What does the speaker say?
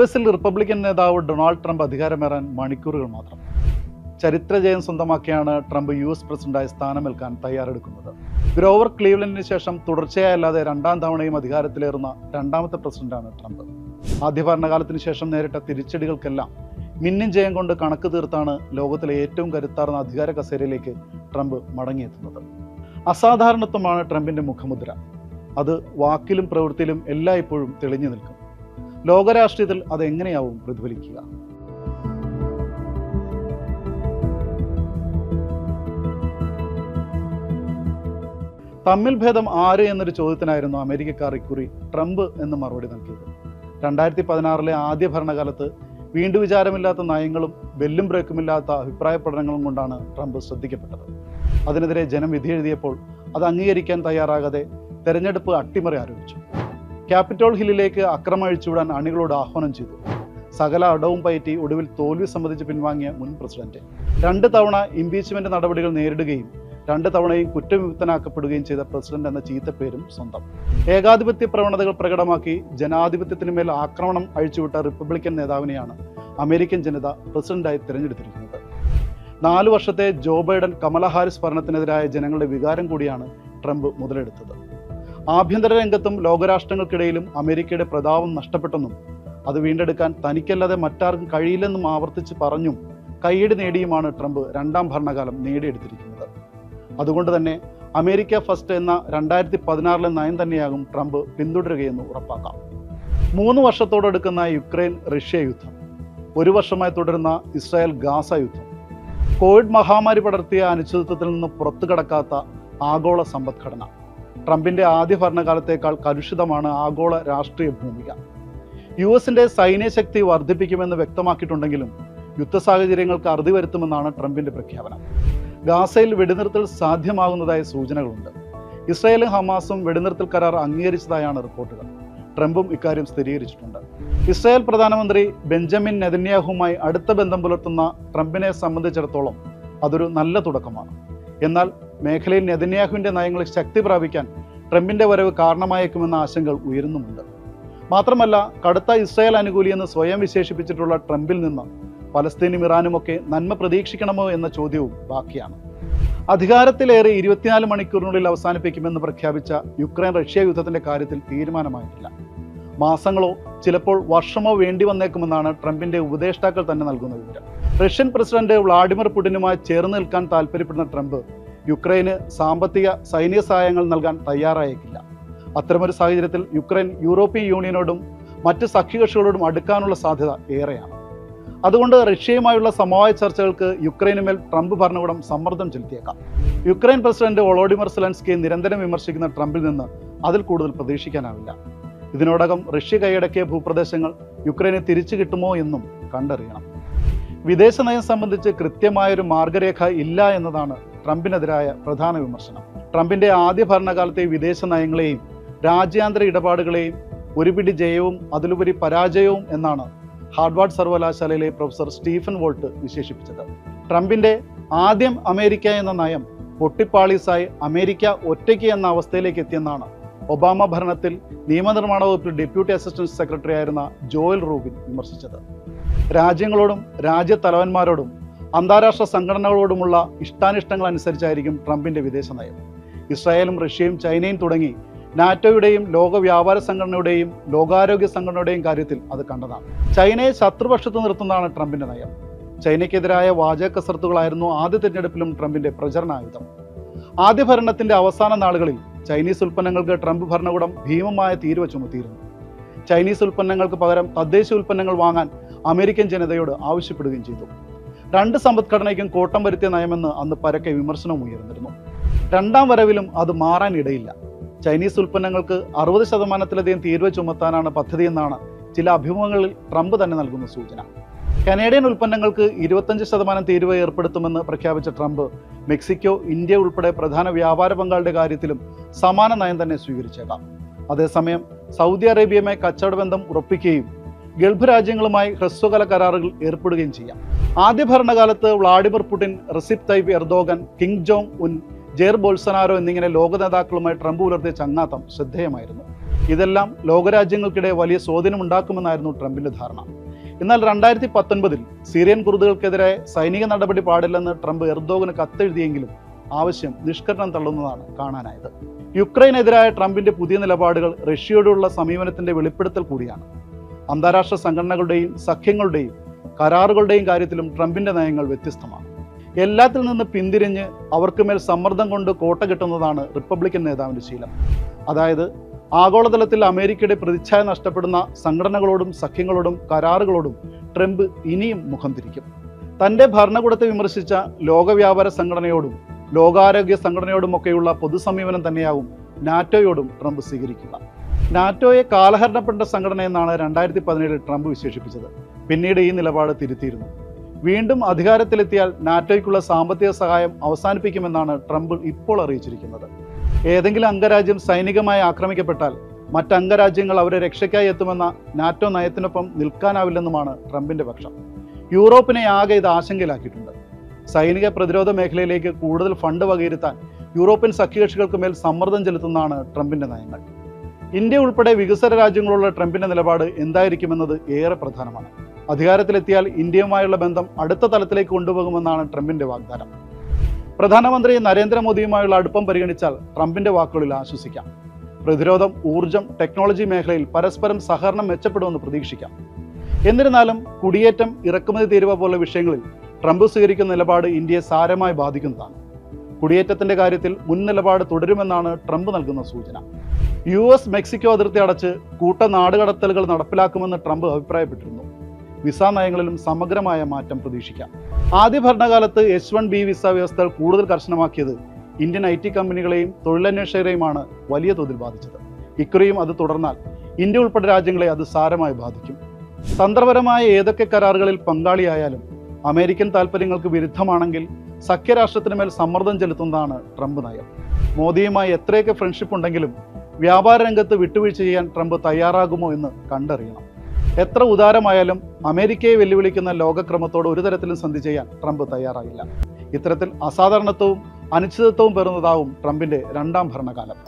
എസിൽ റിപ്പബ്ലിക്കൻ നേതാവ് Donald Trump അധികാരമേറാൻ മണിക്കൂറുകൾ മാത്രം. ചരിത്രജയം സ്വന്തമാക്കിയാണ് ട്രംപ് എസ് പ്രസിഡന്റായി സ്ഥാനമേൽക്കാൻ തയ്യാറെടുക്കുന്നത്. ഗ്രോവർ ക്ലീവ്ലൻഡിന് ശേഷം തുടർച്ചയായല്ലാതെ രണ്ടാം തവണയും അധികാരത്തിലേറുന്ന രണ്ടാമത്തെ പ്രസിഡന്റാണ് ട്രംപ്. ആദ്യ ഭരണകാലത്തിന് ശേഷം നേരിട്ട തിരിച്ചടികൾക്കെല്ലാം മിന്നും ജയം കൊണ്ട് കണക്ക് തീർത്താണ് ലോകത്തിലെ ഏറ്റവും കരുത്താർന്ന അധികാര കസേരയിലേക്ക് ട്രംപ് മടങ്ങിയെത്തുന്നത്. അസാധാരണത്വമാണ് ട്രംപിന്റെ മുഖമുദ്ര. അത് വാക്കിലും പ്രവൃത്തിയിലും എല്ലായ്പ്പോഴും തെളിഞ്ഞു നിൽക്കും. ലോകരാഷ്ട്രീയത്തിൽ അതെങ്ങനെയാവും പ്രതിഫലിക്കുക? തമ്മിൽ ഭേദം ആര് എന്നൊരു ചോദ്യത്തിനായിരുന്നു അമേരിക്കക്കാർ ഇക്കുറി ട്രംപ് എന്ന് മറുപടി നൽകിയത്. 2016 ആദ്യ ഭരണകാലത്ത് വീണ്ടും വിചാരമില്ലാത്ത നയങ്ങളും ബെല്ലും ബ്രേക്കുമില്ലാത്ത അഭിപ്രായ പ്രകടനങ്ങളും കൊണ്ടാണ് ട്രംപ് ശ്രദ്ധിക്കപ്പെട്ടത്. അതിനെതിരെ ജനം വിധിയെഴുതിയപ്പോൾ അത് അംഗീകരിക്കാൻ തയ്യാറാകാതെ തെരഞ്ഞെടുപ്പ് അട്ടിമറി ആരോപിച്ചു. ക്യാപിറ്റോൾ ഹില്ലിലേക്ക് അക്രമം അഴിച്ചുവിടാൻ അണികളോട് ആഹ്വാനം ചെയ്തു. സകല അടവും പയറ്റി ഒടുവിൽ തോൽവി സമ്മതിച്ച് പിൻവാങ്ങിയ മുൻ പ്രസിഡന്റ് 2 തവണ ഇംപീച്ച്മെന്റ് നടപടികൾ നേരിടുകയും 2 തവണയും കുറ്റവിമുക്തനാക്കപ്പെടുകയും ചെയ്ത പ്രസിഡന്റ് എന്ന ചീത്തപ്പേരും സ്വന്തം. ഏകാധിപത്യ പ്രവണതകൾ പ്രകടമാക്കി ജനാധിപത്യത്തിന് മേൽ ആക്രമണം അഴിച്ചുവിട്ട റിപ്പബ്ലിക്കൻ നേതാവിനെയാണ് അമേരിക്കൻ ജനത പ്രസിഡന്റായി തിരഞ്ഞെടുത്തിരിക്കുന്നത്. 4 വർഷത്തെ ജോ ബൈഡൻ കമല ഹാരിസ് ഭരണത്തിനെതിരായ ജനങ്ങളുടെ വികാരം കൂടിയാണ് ട്രംപ് മുതലെടുത്തത്. ആഭ്യന്തര രംഗത്തും ലോകരാഷ്ട്രങ്ങൾക്കിടയിലും അമേരിക്കയുടെ പ്രതാപം നഷ്ടപ്പെട്ടെന്നും അത് വീണ്ടെടുക്കാൻ തനിക്കല്ലാതെ മറ്റാർക്കും കഴിയില്ലെന്നും ആവർത്തിച്ച് പറഞ്ഞും കയ്യടി നേടിയുമാണ് ട്രംപ് രണ്ടാം ഭരണകാലം നേടിയെടുത്തിരിക്കുന്നത്. അതുകൊണ്ട് തന്നെ അമേരിക്ക ഫസ്റ്റ് എന്ന 2016 നയം തന്നെയാകും ട്രംപ് പിന്തുടരുകയെന്ന് ഉറപ്പാക്കാം. 3 വർഷത്തോടടുക്കുന്ന യുക്രൈൻ റഷ്യ യുദ്ധം, 1 വർഷമായി തുടരുന്ന ഇസ്രായേൽ ഗാസ യുദ്ധം, കോവിഡ് മഹാമാരി പടർത്തിയ അനിശ്ചിതത്വത്തിൽ നിന്ന് പുറത്തു കടക്കാത്ത ആഗോള സമ്പദ്ഘടന. ട്രംപിന്റെ ആദ്യ ഭരണകാലത്തേക്കാൾ കലുഷിതമാണ് ആഗോള രാഷ്ട്രീയ ഭൂമിക. എസിന്റെ സൈന്യശക്തി വർദ്ധിപ്പിക്കുമെന്ന് വ്യക്തമാക്കിയിട്ടുണ്ടെങ്കിലും യുദ്ധ സാഹചര്യങ്ങൾക്ക് അറുതി വരുത്തുമെന്നാണ് ട്രംപിന്റെ പ്രഖ്യാപനം. ഗാസയിൽ വെടിനിർത്തൽ സാധ്യമാകുന്നതായ സൂചനകളുണ്ട്. ഇസ്രായേലും ഹമാസും വെടിനിർത്തൽ കരാർ അംഗീകരിച്ചതായാണ് റിപ്പോർട്ടുകൾ. ട്രംപും ഇക്കാര്യം സ്ഥിരീകരിച്ചിട്ടുണ്ട്. ഇസ്രായേൽ പ്രധാനമന്ത്രി ബെഞ്ചമിൻ നെതന്യാഹുവുമായി അടുത്ത ബന്ധം പുലർത്തുന്ന ട്രംപിനെ സംബന്ധിച്ചിടത്തോളം അതൊരു നല്ല തുടക്കമാണ്. എന്നാൽ മേഖലയിൽ നെതന്യാഹുവിന്റെ നയങ്ങൾ ശക്തി പ്രാപിക്കാൻ ട്രംപിന്റെ വരവ് കാരണമായേക്കുമെന്ന ആശങ്കകൾ ഉയരുന്നുമുണ്ട്. മാത്രമല്ല, കടുത്ത ഇസ്രായേൽ അനുകൂലിയെന്ന് സ്വയം വിശേഷിപ്പിച്ചിട്ടുള്ള ട്രംപിൽ നിന്ന് പലസ്തീനും ഇറാനുമൊക്കെ നന്മ പ്രതീക്ഷിക്കണമോ എന്ന ചോദ്യവും ബാക്കിയാണ്. അധികാരത്തിലേറെ 24 മണിക്കൂറിനുള്ളിൽ അവസാനിപ്പിക്കുമെന്ന് പ്രഖ്യാപിച്ച യുക്രൈൻ റഷ്യ യുദ്ധത്തിന്റെ കാര്യത്തിൽ തീരുമാനമായിട്ടില്ല. മാസങ്ങളോ ചിലപ്പോൾ വർഷമോ വേണ്ടി വന്നേക്കുമെന്നാണ് ട്രംപിന്റെ ഉപദേഷ്ടാക്കൾ തന്നെ നൽകുന്ന വിവരം. റഷ്യൻ പ്രസിഡന്റ് വ്ളാഡിമിർ പുടിനുമായി ചേർന്ന് നിൽക്കാൻ താല്പര്യപ്പെടുന്ന ട്രംപ് യുക്രൈന് സാമ്പത്തിക സൈനിക സഹായങ്ങൾ നൽകാൻ തയ്യാറായേക്കില്ല. അത്തരമൊരു സാഹചര്യത്തിൽ യുക്രൈൻ യൂറോപ്യൻ യൂണിയനോടും മറ്റ് സഖ്യകക്ഷികളോടും അടുക്കാനുള്ള സാധ്യത ഏറെയാണ്. അതുകൊണ്ട് റഷ്യയുമായുള്ള സമവായ ചർച്ചകൾക്ക് യുക്രൈനുമേൽ ട്രംപ് ഭരണകൂടം സമ്മർദ്ദം ചെലുത്തിയേക്കാം. യുക്രൈൻ പ്രസിഡന്റ് വോളോഡിമിർ സെലൻസ്കിയെ നിരന്തരം വിമർശിക്കുന്ന ട്രംപിൽ നിന്ന് അതിൽ കൂടുതൽ പ്രതീക്ഷിക്കാനാവില്ല. ഇതിനോടകം റഷ്യ കൈയടക്കിയ ഭൂപ്രദേശങ്ങൾ യുക്രൈന് തിരിച്ചു കിട്ടുമോ എന്നും കണ്ടറിയണം. വിദേശ നയം സംബന്ധിച്ച് കൃത്യമായൊരു മാർഗരേഖ ഇല്ല എന്നതാണ് ട്രംപിനെതിരായ പ്രധാന വിമർശനം. ട്രംപിന്റെ ആദ്യ ഭരണകാലത്തെ വിദേശ നയങ്ങളെയും രാജ്യാന്തര ഇടപാടുകളെയും ഒരു പിടി ജയവും അതിലുപരി പരാജയവും എന്നാണ് ഹാർവാർഡ് സർവകലാശാലയിലെ പ്രൊഫസർ സ്റ്റീഫൻ വോൾട്ട് വിശേഷിപ്പിച്ചത്. ട്രംപിന്റെ ആദ്യം അമേരിക്ക എന്ന നയം പൊട്ടിപ്പാളീസായി അമേരിക്ക ഒറ്റയ്ക്ക് എന്ന അവസ്ഥയിലേക്ക് എത്തിയെന്നാണ് ഒബാമ ഭരണത്തിൽ നിയമനിർമ്മാണ വകുപ്പിൽ ഡെപ്യൂട്ടി അസിസ്റ്റന്റ് സെക്രട്ടറി ആയിരുന്ന ജോയൽ റൂബിൻ വിമർശിച്ചത്. രാജ്യങ്ങളോടും രാജ്യത്തലവന്മാരോടും അന്താരാഷ്ട്ര സംഘടനകളോടുമുള്ള ഇഷ്ടാനിഷ്ടങ്ങൾ അനുസരിച്ചായിരിക്കും ട്രംപിന്റെ വിദേശ നയം. ഇസ്രായേലും റഷ്യയും ചൈനയും തുടങ്ങി നാറ്റോയുടെയും ലോക വ്യാപാര സംഘടനയുടെയും ലോകാരോഗ്യ സംഘടനയുടെയും കാര്യത്തിൽ അത് കണ്ടതാണ്. ചൈനയെ ശത്രുപക്ഷത്ത് നിർത്തുന്നതാണ് ട്രംപിന്റെ നയം. ചൈനയ്ക്കെതിരായ വാചക കസർത്തുകളായിരുന്നു ആദ്യ തിരഞ്ഞെടുപ്പിലും ട്രംപിന്റെ പ്രചരണായുധം. ആദ്യ ഭരണത്തിന്റെ അവസാന നാളുകളിൽ ചൈനീസ് ഉൽപ്പന്നങ്ങൾക്ക് ട്രംപ് ഭരണകൂടം ഭീമമായ തീരുവ ചുമത്തിയിരുന്നു. ചൈനീസ് ഉൽപ്പന്നങ്ങൾക്ക് പകരം തദ്ദേശീയ ഉൽപ്പന്നങ്ങൾ വാങ്ങാൻ അമേരിക്കൻ ജനതയോട് ആവശ്യപ്പെടുകയും ചെയ്തു. 2 സമ്പദ്ഘടനയ്ക്കും കോട്ടം വരുത്തിയ നയമെന്ന് അന്ന് പരക്കെ വിമർശനവും ഉയർന്നിരുന്നു. രണ്ടാം വരവിലും അത് മാറാനിടയില്ല. ചൈനീസ് ഉൽപ്പന്നങ്ങൾക്ക് 60% തീരുവ ചുമത്താനാണ് പദ്ധതിയെന്നാണ് ചില അഭിമുഖങ്ങളിൽ ട്രംപ് തന്നെ നൽകുന്ന സൂചന. കനേഡിയൻ ഉൽപ്പന്നങ്ങൾക്ക് 25% തീരുവ ഏർപ്പെടുത്തുമെന്ന് പ്രഖ്യാപിച്ച ട്രംപ് മെക്സിക്കോ, ഇന്ത്യ ഉൾപ്പെടെ പ്രധാന വ്യാപാര പങ്കാളിയുടെ കാര്യത്തിലും സമാന നയം തന്നെ സ്വീകരിച്ചേക്കാം. അതേസമയം സൗദി അറേബ്യയുമായി കച്ചവട ബന്ധം ഉറപ്പിക്കുകയും ഗൾഫ് രാജ്യങ്ങളുമായി ഹ്രസ്വകാല കരാറുകൾ ഏർപ്പെടുകയും ചെയ്യാം. ആദ്യ ഭരണകാലത്ത് Vladimir Putin, recipe Tayyip Erdogan, Kim Jong Un, ജെയർ Bolsonaro എന്നിങ്ങനെ ലോക നേതാക്കളുമായി ട്രംപ് പുലർത്തിയ ചങ്ങാത്തം ശ്രദ്ധേയമായിരുന്നു. ഇതെല്ലാം ലോകരാജ്യങ്ങൾക്കിടെ വലിയ സ്വാധീനമുണ്ടാക്കുമെന്നായിരുന്നു ട്രംപിന്റെ ധാരണ. എന്നാൽ 2019 സിറിയൻ കുർദുകൾക്കെതിരെ സൈനിക നടപടി പാടില്ലെന്ന് ട്രംപ് എർദോഗന് കത്തെഴുതിയെങ്കിലും ആവശ്യം നിഷ്കരണം തള്ളുന്നതാണ് കാണാനായത്. യുക്രൈനെതിരായ ട്രംപിന്റെ പുതിയ നിലപാടുകൾ റഷ്യയോടുള്ള സമീപനത്തിന്റെ വെളിപ്പെടുത്തൽ കൂടിയാണ്. അന്താരാഷ്ട്ര സംഘടനകളുടെയും സഖ്യങ്ങളുടെയും കരാറുകളുടെയും കാര്യത്തിലും ട്രംപിന്റെ നയങ്ങൾ വ്യത്യസ്തമാണ്. എല്ലാത്തിൽ നിന്ന് പിന്തിരിഞ്ഞ് അവർക്ക് മേൽ സമ്മർദ്ദം കൊണ്ട് കോട്ട കിട്ടുന്നതാണ് റിപ്പബ്ലിക്കൻ നേതാവിന്റെ ശീലം. അതായത് ആഗോളതലത്തിൽ അമേരിക്കയുടെ പ്രതിച്ഛായ നഷ്ടപ്പെടുന്ന സംഘടനകളോടും സഖ്യങ്ങളോടും കരാറുകളോടും ട്രംപ് ഇനിയും മുഖം തിരിക്കും. തൻ്റെ ഭരണകൂടത്തെ വിമർശിച്ച ലോകവ്യാപാര സംഘടനയോടും ലോകാരോഗ്യ സംഘടനയോടുമൊക്കെയുള്ള പൊതുസമീപനം തന്നെയാവും നാറ്റോയോടും ട്രംപ് സ്വീകരിക്കുക. നാറ്റോയെ കാലഹരണപ്പെട്ട സംഘടന എന്നാണ് 2017 ട്രംപ് വിശേഷിപ്പിച്ചത്. പിന്നീട് ഈ നിലപാട് തിരുത്തിയിരുന്നു. വീണ്ടും അധികാരത്തിലെത്തിയാൽ നാറ്റോയ്ക്കുള്ള സാമ്പത്തിക സഹായം അവസാനിപ്പിക്കുമെന്നാണ് ട്രംപ് ഇപ്പോൾ അറിയിച്ചിരിക്കുന്നത്. ഏതെങ്കിലും അംഗരാജ്യം സൈനികമായി ആക്രമിക്കപ്പെട്ടാൽ മറ്റ് അംഗരാജ്യങ്ങൾ അവരെ രക്ഷയ്ക്കായി എത്തുമെന്ന നാറ്റോ നയത്തിനൊപ്പം നിൽക്കാനാവില്ലെന്നുമാണ് ട്രംപിന്റെ പക്ഷം. യൂറോപ്പിനെ ആകെ ഇത് ആശങ്കയിലാക്കിയിട്ടുണ്ട്. സൈനിക പ്രതിരോധ മേഖലയിലേക്ക് കൂടുതൽ ഫണ്ട് വകയിരുത്താൻ യൂറോപ്യൻ സഖ്യകക്ഷികൾക്ക് മേൽ സമ്മർദ്ദം ചെലുത്തുന്നതാണ് ട്രംപിന്റെ നയങ്ങൾ. ഇന്ത്യ ഉൾപ്പെടെ വികസ്വര രാജ്യങ്ങളുള്ള ട്രംപിന്റെ നിലപാട് എന്തായിരിക്കുമെന്നത് ഏറെ പ്രധാനമാണ്. അധികാരത്തിലെത്തിയാൽ ഇന്ത്യയുമായുള്ള ബന്ധം അടുത്ത തലത്തിലേക്ക് കൊണ്ടുപോകുമെന്നാണ് ട്രംപിന്റെ വാഗ്ദാനം. പ്രധാനമന്ത്രി നരേന്ദ്രമോദിയുമായുള്ള അടുപ്പം പരിഗണിച്ചാൽ ട്രംപിന്റെ വാക്കുകളിൽ ആശ്വസിക്കാം. പ്രതിരോധം, ഊർജം, ടെക്നോളജി മേഖലയിൽ പരസ്പരം സഹകരണം മെച്ചപ്പെടുമെന്ന് പ്രതീക്ഷിക്കാം. എന്നിരുന്നാലും കുടിയേറ്റം, ഇറക്കുമതി തീരുവ പോലുള്ള വിഷയങ്ങളിൽ ട്രംപ് സ്വീകരിക്കുന്ന നിലപാട് ഇന്ത്യയെ സാരമായി ബാധിക്കുന്നതാണ്. കുടിയേറ്റത്തിന്റെ കാര്യത്തിൽ മുൻ നിലപാട് തുടരുമെന്നാണ് ട്രംപ് നൽകുന്ന സൂചന. US മെക്സിക്കോ അതിർത്തി അടച്ച് കൂട്ട നാടുകടത്തലുകൾ നടപ്പിലാക്കുമെന്ന് ട്രംപ് അഭിപ്രായപ്പെട്ടിരുന്നു. വിസ നയങ്ങളിലും സമഗ്രമായ മാറ്റം പ്രതീക്ഷിക്കാം. ആദ്യ ഭരണകാലത്ത് H-1B വിസ വ്യവസ്ഥകൾ കൂടുതൽ കർശനമാക്കിയത് ഇന്ത്യൻ IT കമ്പനികളെയും തൊഴിലന്വേഷകരെയുമാണ് വലിയ തോതിൽ ബാധിച്ചത്. ഇക്കുറിയും അത് തുടർന്നാൽ ഇന്ത്യ ഉൾപ്പെടെ രാജ്യങ്ങളെ അത് സാരമായി ബാധിക്കും. തന്ത്രപരമായ ഏതൊക്കെ കരാറുകളിൽ പങ്കാളിയായാലും അമേരിക്കൻ താൽപ്പര്യങ്ങൾക്ക് വിരുദ്ധമാണെങ്കിൽ സഖ്യരാഷ്ട്രത്തിന് മേൽ സമ്മർദ്ദം ചെലുത്തുന്നതാണ് ട്രംപ് നയം. മോദിയുമായി എത്രയൊക്കെ ഫ്രണ്ട്ഷിപ്പ് ഉണ്ടെങ്കിലും വ്യാപാര രംഗത്ത് വിട്ടുവീഴ്ച ചെയ്യാൻ ട്രംപ് തയ്യാറാകുമോ എന്ന് കണ്ടറിയണം. എത്ര ഉദാരമായാലും അമേരിക്കയെ വെല്ലുവിളിക്കുന്ന ലോകക്രമത്തോട് ഒരു തരത്തിലും സന്ധി ചെയ്യാൻ ട്രംപ് തയ്യാറായില്ല. ഇത്തരത്തിൽ അസാധാരണത്വവും അനിശ്ചിതത്വവും പേറുന്നതാവും ട്രംപിന്റെ രണ്ടാം ഭരണകാലം.